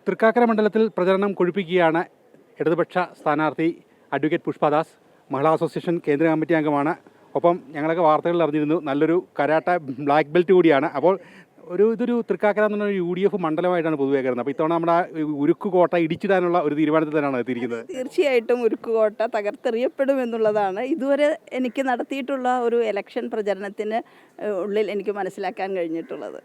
തൃക്കാക്കര മണ്ഡലത്തിൽ പ്രചരണം കൊഴുപ്പിക്കുകയാണ് ഇടതുപക്ഷ സ്ഥാനാർത്ഥി അഡ്വക്കേറ്റ് പുഷ്പദാസ്. മഹിളാ അസോസിയേഷൻ കേന്ദ്ര കമ്മിറ്റി അംഗമാണ്. ഒപ്പം ഞങ്ങളൊക്കെ വാർത്തകളിൽ അറിഞ്ഞിരുന്നു നല്ലൊരു കരാട്ട ബ്ലാക്ക് ബെൽറ്റ് കൂടിയാണ്. അപ്പോൾ ഇതൊരു തൃക്കാക്കര എന്ന് പറഞ്ഞ UDF മണ്ഡലമായിട്ടാണ് പൊതുവെ കരുതുന്നത്. അപ്പോൾ ഇത്തവണ നമ്മുടെ ഉരുക്കുകോട്ട ഇടിച്ചിടാനുള്ള ഒരു തീരുമാനത്തിൽ തന്നെയാണ് എത്തിയിരിക്കുന്നത്. തീർച്ചയായിട്ടും ഉരുക്കുകോട്ട തകർത്തെറിയപ്പെടും എന്നുള്ളതാണ് ഇതുവരെ എനിക്ക് നടത്തിയിട്ടുള്ള ഒരു ഇലക്ഷൻ പ്രചരണത്തിന് ഉള്ളിൽ എനിക്ക് മനസ്സിലാക്കാൻ കഴിഞ്ഞിട്ടുള്ളത്.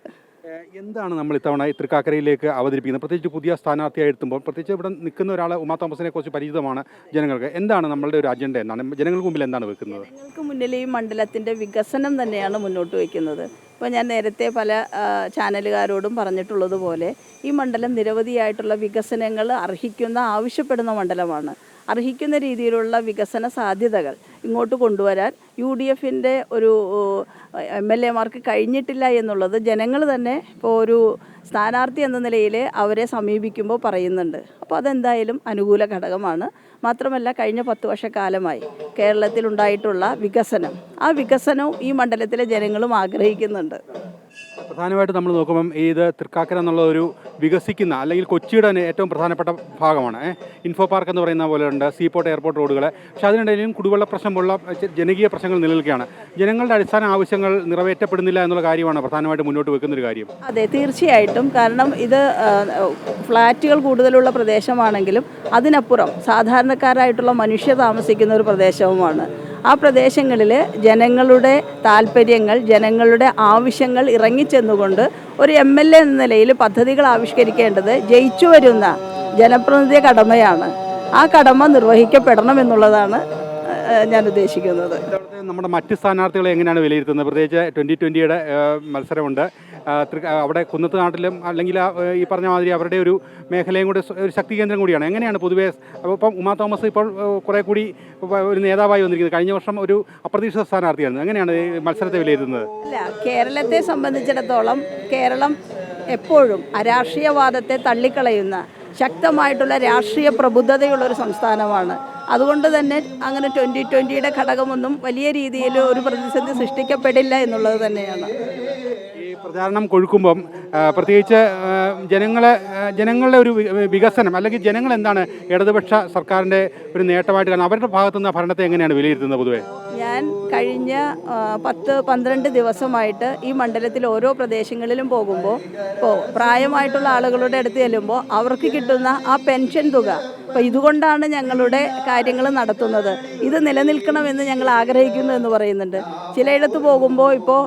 എന്താണ് നമ്മൾ ഇത്തവണ തൃക്കാക്കരയിലേക്ക് അവതരിപ്പിക്കുന്നത്? പ്രത്യേകിച്ച് പുതിയ സ്ഥാനാർത്ഥിയായി എത്തുമ്പോൾ, പ്രത്യേകിച്ച് ഇവിടെ നിൽക്കുന്ന ഒരാൾ ഉമാ തോമസിനെ കുറിച്ച് പരിചിതമാണ് ജനങ്ങൾക്ക്. എന്താണ് നമ്മളുടെ ഒരു അജണ്ട? എന്താണ് ജനങ്ങൾക്ക് മുമ്പിൽ എന്താണ് വെക്കുന്നത്? ജനങ്ങൾക്ക് മുന്നിൽ ഈ മണ്ഡലത്തിൻ്റെ വികസനം തന്നെയാണ് മുന്നോട്ട് വയ്ക്കുന്നത്. ഇപ്പോൾ ഞാൻ നേരത്തെ പല ചാനലുകാരോടും പറഞ്ഞിട്ടുള്ളതുപോലെ ഈ മണ്ഡലം നിരവധിയായിട്ടുള്ള വികസനങ്ങൾ ആവശ്യപ്പെടുന്ന മണ്ഡലമാണ്. അർഹിക്കുന്ന രീതിയിലുള്ള വികസന സാധ്യതകൾ ഇങ്ങോട്ട് കൊണ്ടുവരാൻ UDFൻ്റെ ഒരു MLAമാർക്ക് കഴിഞ്ഞിട്ടില്ല എന്നുള്ളത് ജനങ്ങൾ തന്നെ ഇപ്പോൾ ഒരു സ്ഥാനാർത്ഥി എന്ന നിലയിൽ അവരെ സമീപിക്കുമ്പോൾ പറയുന്നുണ്ട്. അപ്പോൾ അതെന്തായാലും അനുകൂല ഘടകമാണ്. മാത്രമല്ല കഴിഞ്ഞ 10 വർഷക്കാലമായി കേരളത്തിലുണ്ടായിട്ടുള്ള വികസനം, ആ വികസനവും ഈ മണ്ഡലത്തിലെ ജനങ്ങളും ആഗ്രഹിക്കുന്നുണ്ട്. പ്രധാനമായിട്ട് നമ്മൾ നോക്കുമ്പം ഇത് തൃക്കാക്കര എന്നുള്ള ഒരു വികസിക്കുന്ന, അല്ലെങ്കിൽ കൊച്ചിയുടെ ഏറ്റവും പ്രധാനപ്പെട്ട ഭാഗമാണ്. ഇൻഫോ പാർക്ക് എന്ന് പറയുന്ന പോലെ ഉണ്ട്, സീപോർട്ട്, എയർപോർട്ട് റോഡുകൾ. പക്ഷേ അതിനിടയിലും കുടിവെള്ള പ്രശ്നം പോലുള്ള ജനകീയ പ്രശ്നങ്ങൾ നിലനിൽക്കുകയാണ്. ജനങ്ങളുടെ അടിസ്ഥാന ആവശ്യങ്ങൾ നിറവേറ്റപ്പെടുന്നില്ല എന്നുള്ള കാര്യമാണ് പ്രധാനമായിട്ട് മുന്നോട്ട് വെക്കുന്നൊരു കാര്യം. അതെ, തീർച്ചയായിട്ടും. കാരണം ഇത് ഫ്ലാറ്റുകൾ കൂടുതലുള്ള പ്രദേശമാണെങ്കിലും അതിനപ്പുറം സാധാരണക്കാരായിട്ടുള്ള മനുഷ്യർ താമസിക്കുന്ന ഒരു പ്രദേശവുമാണ്. ആ പ്രദേശങ്ങളിൽ ജനങ്ങളുടെ താല്പര്യങ്ങൾ, ജനങ്ങളുടെ ആവശ്യങ്ങൾ ഇറങ്ങിച്ചെന്നുകൊണ്ട് ഒരു MLA എന്ന നിലയിൽ പദ്ധതികൾ ആവിഷ്കരിക്കേണ്ടത് ജയിച്ചു വരുന്ന ജനപ്രതിനിധി കടമയാണ്. ആ കടമ നിർവഹിക്കപ്പെടണം എന്നുള്ളതാണ് ഞാൻ ഉദ്ദേശിക്കുന്നത്. നമ്മുടെ മറ്റ് സ്ഥാനാർത്ഥികളെ എങ്ങനെയാണ് വിലയിരുത്തുന്നത്? പ്രത്യേകിച്ച് 2020 മത്സരമുണ്ട്. അവിടെ കുന്നത്ത് നാട്ടിലും അല്ലെങ്കിൽ ഈ പറഞ്ഞ മാതിരി അവരുടെ ഒരു മേഖലയും കൂടി ഒരു ശക്തി കേന്ദ്രം കൂടിയാണ്. എങ്ങനെയാണ് പൊതുവേ ഇപ്പം ഉമാ തോമസ് ഇപ്പോൾ കുറേ കൂടി ഒരു നേതാവായി വന്നിരിക്കുന്നത്? കഴിഞ്ഞ വർഷം ഒരു അപ്രതീക്ഷിത സ്ഥാനാർത്ഥിയായിരുന്നു. എങ്ങനെയാണ് ഈ മത്സരത്തെ വിലയിരുത്തുന്നത്? അല്ല, കേരളത്തെ സംബന്ധിച്ചിടത്തോളം കേരളം എപ്പോഴും അരാഷ്ട്രീയവാദത്തെ തള്ളിക്കളയുന്ന ശക്തമായിട്ടുള്ള രാഷ്ട്രീയ പ്രബുദ്ധതയുള്ളൊരു സംസ്ഥാനമാണ്. അതുകൊണ്ട് തന്നെ അങ്ങനെ 2020 ഘടകമൊന്നും വലിയ രീതിയിൽ ഒരു പ്രതിസന്ധി സൃഷ്ടിക്കപ്പെടില്ല എന്നുള്ളത് തന്നെയാണ്. ഈ പ്രചാരണം കൊഴുക്കുമ്പം പ്രത്യേകിച്ച് ജനങ്ങളുടെ ഒരു വികസനം, അല്ലെങ്കിൽ ജനങ്ങൾ എന്താണ് ഇടതുപക്ഷ സർക്കാരിൻ്റെ ഒരു നേട്ടമായിട്ട് കാണുന്നത്? അവരുടെ ഭാഗത്തുനിന്ന് ഭരണത്തെ എങ്ങനെയാണ് വിലയിരുത്തുന്നത് പൊതുവേ? ഞാൻ കഴിഞ്ഞ 10-12 ദിവസമായിട്ട് ഈ മണ്ഡലത്തിൽ ഓരോ പ്രദേശങ്ങളിലും പോകുമ്പോൾ പ്രായമായിട്ടുള്ള ആളുകളുടെ അടുത്ത് ചെല്ലുമ്പോൾ അവർക്ക് കിട്ടുന്ന ആ പെൻഷൻ തുക, അപ്പോൾ ഇതുകൊണ്ടാണ് ഞങ്ങളുടെ കാര്യങ്ങൾ നടത്തുന്നത്, ഇത് നിലനിൽക്കണമെന്ന് ഞങ്ങൾ ആഗ്രഹിക്കുന്നു എന്ന് പറയുന്നുണ്ട്. ചിലയിടത്ത് പോകുമ്പോൾ ഇപ്പോൾ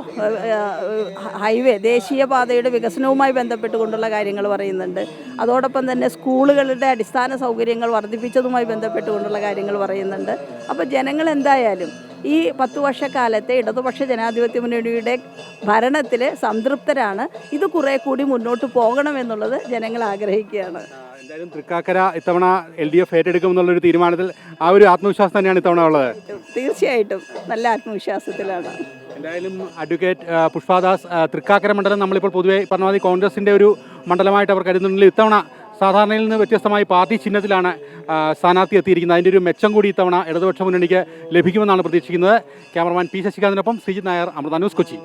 ഹൈവേ, ദേശീയപാതയുടെ വികസനവുമായി ബന്ധപ്പെട്ടുകൊണ്ടുള്ള കാര്യങ്ങൾ പറയുന്നുണ്ട്. അതോടൊപ്പം തന്നെ സ്കൂളുകളുടെ അടിസ്ഥാന സൗകര്യങ്ങൾ വർദ്ധിപ്പിച്ചതുമായി ബന്ധപ്പെട്ടുകൊണ്ടുള്ള കാര്യങ്ങൾ പറയുന്നുണ്ട്. അപ്പോൾ ജനങ്ങൾ എന്തായാലും ഈ 10 വർഷക്കാലത്തെ ഇടതുപക്ഷ ജനാധിപത്യ മുന്നണിയുടെ ഭരണത്തിൽ സംതൃപ്തരാണ്. ഇത് കുറേ കൂടി മുന്നോട്ട് പോകണമെന്നുള്ളത് ജനങ്ങൾ ആഗ്രഹിക്കുകയാണ്. എന്തായാലും തൃക്കാക്കര ഇത്തവണ LDF ഏറ്റെടുക്കുമെന്നുള്ളൊരു തീരുമാനത്തിൽ ആ ഒരു ആത്മവിശ്വാസം തന്നെയാണ് ഇത്തവണ ഉള്ളത്. തീർച്ചയായിട്ടും നല്ല ആത്മവിശ്വാസത്തിലാണ്. എന്തായാലും അഡ്വക്കേറ്റ് പുഷ്പദാസ്, തൃക്കാക്കര മണ്ഡലം നമ്മളിപ്പോൾ പൊതുവെ പറഞ്ഞാൽ കോൺഗ്രസിൻ്റെ ഒരു മണ്ഡലമായിട്ട് അവർ കരുതുന്നുണ്ടെങ്കിൽ ഇത്തവണ സാധാരണയിൽ നിന്ന് വ്യത്യസ്തമായി പാർട്ടി ചിഹ്നത്തിലാണ് സ്ഥാനാർത്ഥി എത്തിയിരിക്കുന്നത്. അതിൻ്റെ ഒരു മെച്ചം കൂടി ഇത്തവണ ഇടതുപക്ഷ മുന്നണിക്ക് ലഭിക്കുമെന്നാണ് പ്രതീക്ഷിക്കുന്നത്. Cameraman P. ശശികാന്തിനൊപ്പം ശ്രീജിത് നായർ, അമൃത ന്യൂസ്, കൊച്ചി.